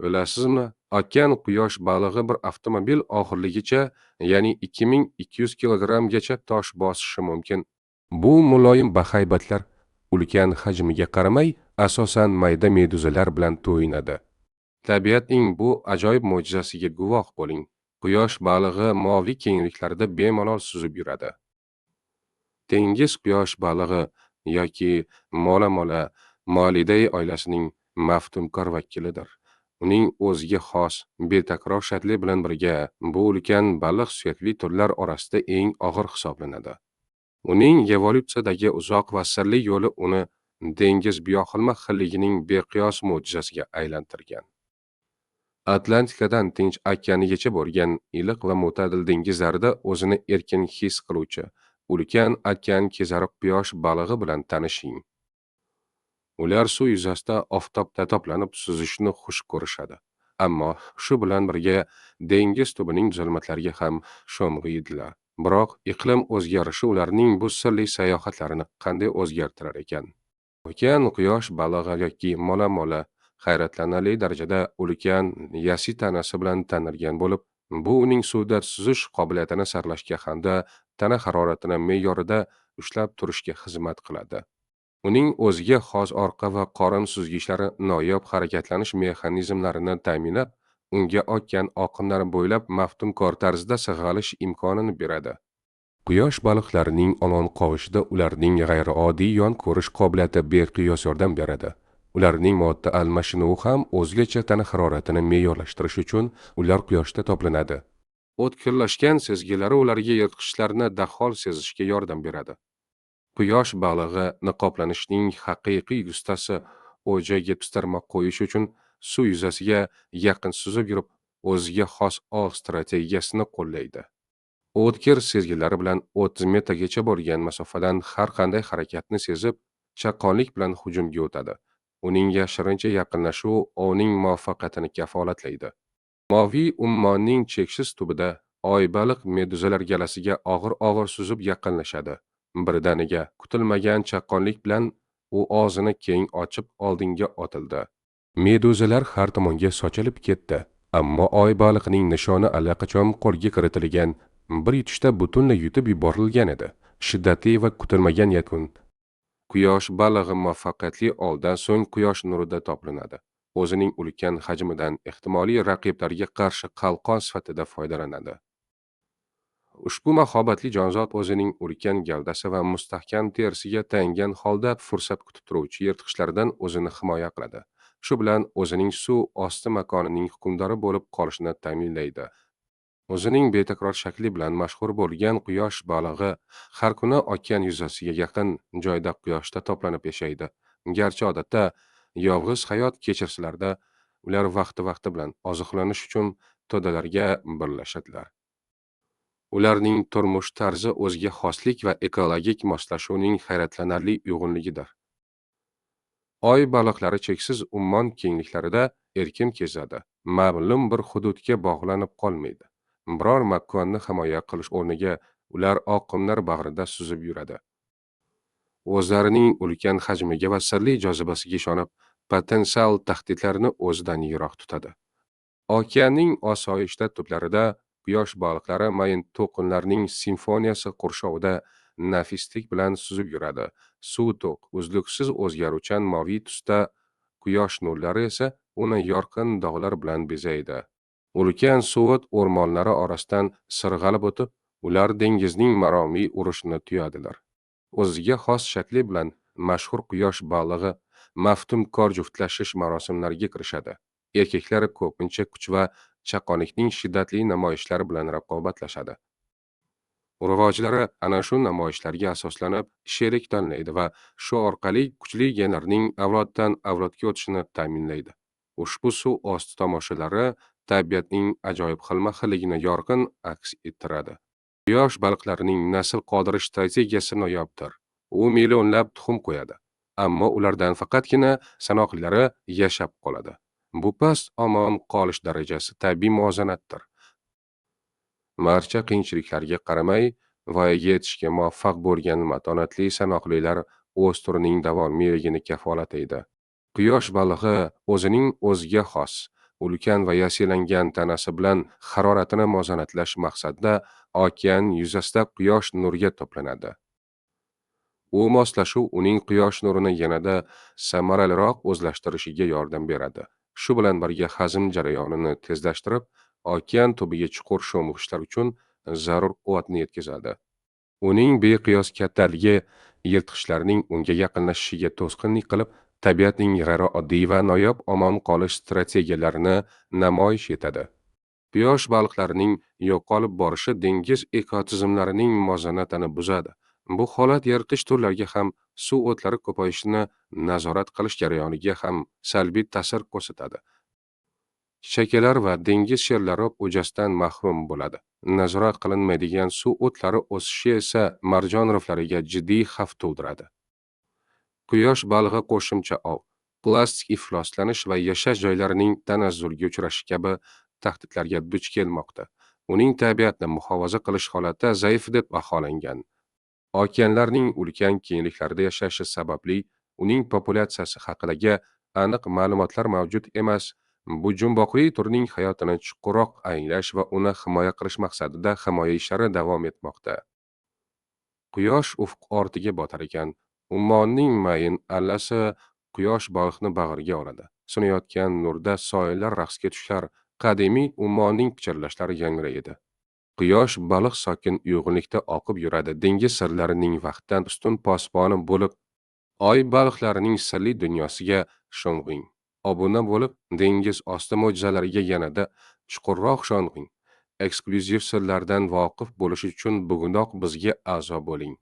Bilasizmi, okean quyosh balig'i bir avtomobil og'irligicha, ya'ni 2200 kilogrammgacha tosh bosishi mumkin. Bu muloyim bahaybatlar ulkan hajmiga qaramay, asosan mayda meduzalar bilan to'yinadi. Tabiatning bu ajoyib mo'jizasiga guvoh bo'ling. Quyosh balig'i moviy kengliklarda bemalol suzib yuradi. Dengiz quyosh balig'i yoki mola Moliday oilasining maftunkor vakilidir. Uning o'ziga xos betakror shakli bilan birga bu ulkan baliq suyakli turlar orasida eng og'ir hisoblanadi. Uning evolyutsiyadagi uzoq va sirli yo'li uni dengiz bioxilma xilligining beqiyos mo'jizasiga aylantirgan. Atlantikadan Tinch okeanigacha bo'lgan iliq va mo'tadil dengizlarda o'zini erkin his qiluvchi ulkan okean kezari quyosh balig'i bilan tanishing. Ular suv yuzasida oftobda toplanib suzishni xush ko'rishadi. Ammo shu bilan birga dengiz tubining zulmatlariga ham sho'ng'iydilar. Biroq iqlim o'zgarishi ularning bu sirli sayohatlarini qanday o'zgartirar ekan? Okean quyosh balig'i yoki mola hayratlanarli darajada ulkan yassi tanasi bilan tanilgan bo'lib, bu uning suvda suzish qobiliyatini saqlashga hamda tana haroratini me'yorida ushlab turishga xizmat qiladi. Uning o'ziga xos orqa va qorin suzgichlari noyob harakatlanish mexanizmlarini ta'minlab, unga okean oqimlari bo'ylab maftunkor tarzda sirg'alish imkonini beradi. Quyosh baliqlarining olon qovushida ularning g'ayrioddiy yon ko'rish qobiliyati beqiyos yordam beradi. Ularning modda almashinuvi ham o'zgacha tana haroratini me'yorlashtirish uchun ular quyoshda toplanadi. O'tkirlashgan sezgilari ularga yirtqichlarni darhol sezishga yordam beradi. Quyosh balig'i niqoblanishning haqiqiy ustasi o'jaga pistirmoq qo'yish uchun suv yuzasiga yaqin suzib yurib, o'ziga xos ov strategiyasini qo'llaydi. O'tkir sezgilari bilan 30 metrgacha bo'lgan masofadan har qanday harakatni sezib, chaqqonlik bilan hujumga o'tadi. Uning yashirincha yaqinlashuvi ovning muvaffaqiyatini kafolatlaydi. Moviy ummonning cheksiz tubida oy baliq meduzalar galasiga og'ir suzib yaqinlashadi. Birdaniga kutilmagan chaqqonlik bilan u og'zini keng ochib oldinga otildi. Meduzalar har tomonga sochilib ketdi, ammo oy baliqning nishoni allaqachon qo'lga kiritilgan, bir yutishda butunlay yutib yuborilgan edi. Shiddatli va kutilmagan yakun. Quyosh balig'i muvaffaqiyatli ovdan so'ng quyosh nurida toplanadi. O'zining ulkan hajmidan ehtimoliy raqiblarga qarshi qalqon sifatida foydalanadi. Ushbu mahobatli jonzot o'zining ulkan gavdasi va mustahkam terisiga tayangan holda fursat kutib turuvchi yirtqichlardan o'zini himoya qiladi. Shu bilan o'zining suv osti makonining hukmdori bo'lib qolishini ta'minlaydi. O'zining betakror shakli bilan mashhur bo'lgan quyosh balig'i har kuni okean yuzasiga yaqin joyda quyoshda toplanib yashaydi. Garchi odatda yolg'iz hayot kechirsalarda, ular vaqti bilan oziqlanish uchun to'dalarga birlashadilar. Ularning turmush tarzi o'ziga xoslik va ekologik moslashuvining hayratlanarli uyg'unligidir. Oy baliqlari cheksiz ummon kengliklarida erkin kezadi. Ma'lum bir hududga bog'lanib qolmaydi. Biror makonni himoya qilish o'rniga ular oqimlar bag'rida suzib yuradi. O'zlarining ulkan hajmiga va sirli jozibasiga ishonib, potensial tahdidlarni o'zidan yiroq tutadi. Okeanning osoyishta tublarida quyosh baliqlari mayin to'lqinlarning simfoniyasi qurshovida nafislik bilan suzib yuradi. Suv to'q, uzluksiz o'zgaruvchan moviy tusda, quyosh nurlari esa uni yorqin dog'lar bilan bezaydi. Ulkan suvat o'rmonlari orasidan sirg'alib o'tib, ular dengizning maromiy urushini tuyadilar. O'ziga xos shakli bilan mashhur quyosh balig'i maftunkor juftlashish marosimlariga kirishadi. Erkaklar ko'pincha kuch va chaqqonlikning shiddatli namoyishlari bilan raqobatlashadi. Urg'ochilari ana shu namoyishlarga asoslanib sherik tanlaydi va shu orqali kuchli genlarning avloddan avlodga o'tishini ta'minlaydi. Ushbu suv osti tomoshalari tabiatning ajoyib xilma-xilligini yorqin aks ettiradi. Quyosh baliqlarining nasl qodirish strategiyasi noyobdir. U millionlab tuxum qo'yadi, ammo ulardan faqatgina sanoqlilari yashab qoladi. Bu past omon qolish darajasi tabiiy muvozanatdir. Barcha qiyinchiliklarga qaramay, voyaga yetishga muvaffaq bo'lgan matonatli sanoqlilar o'z turining davomiyligini kafolatlaydi. Quyosh balig'i o'zining o'ziga xos ulkan va yasirlangan tanasi bilan haroratini muvozanatlash maqsadida okean yuzasida quyosh nuriga to'planadi. U moslashuv uning quyosh nurini yanada samaraliroq o'zlashtirishiga yordam beradi. Shu bilan birga hazm jarayonini tezlashtirib, okean tubiga chuqur sho'ng'ishlar uchun zarur quvvatni yetkazadi. Uning beqiyos kattaligi yirtqichlarning unga yaqinlashishiga to'sqinlik qilib, tabiatning g'ayrioddiy va noyob omon qolish strategiyalarini namoyish etadi. Quyosh baliqlarining yo'qolib borishi dengiz ekotizimlarining muvozanatini buzadi. Bu holat yirtqich turlarga ham suv o'tlari ko'payishini nazorat qilish jarayoniga ham salbiy ta'sir ko'rsatadi. Shakalar va dengiz sherlari o'jasdan mahrum bo'ladi. Nazorat qilinmaydigan suv o'tlari o'sishi esa marjon riflariga jiddiy xavf tug'diradi. Quyosh balig'i qo'shimcha ov, plastik ifloslanish va yashash joylarining tanazzulga uchrashi kabi tahdidlarga duch kelmoqda. Uning tabiatni muhofaza qilish holati zaif deb baholangan. Okeanlarning ulkan kengliklarda yashashi sababli uning populyatsiyasi haqidagi aniq ma'lumotlar mavjud emas. Bu jumboqli turning hayotini chuqurroq anglash va uni himoya qilish maqsadida himoya ishlari davom etmoqda. Quyosh ufq ortiga botar ekan, ummonning mayin allasi quyosh baliqni bag'riga oladi. Sunayotgan nurda soylar raqsga tushar, qadimiy ummonning pichirlashlari yangraydi. Quyosh baliq sokin uyg'unlikda oqib yuradi. Dengiz sirlarining vaqtdan ustun posboni bo'lib, oy baliqlarining sirli dunyosiga sho'ng'ing. Obuna bo'lib, dengiz osti mo'jizalariga yanada chuqurroq sho'ng'ing. Eksklyuziv sirlardan voqif bo'lish uchun bugunoq bizga a'zo bo'ling.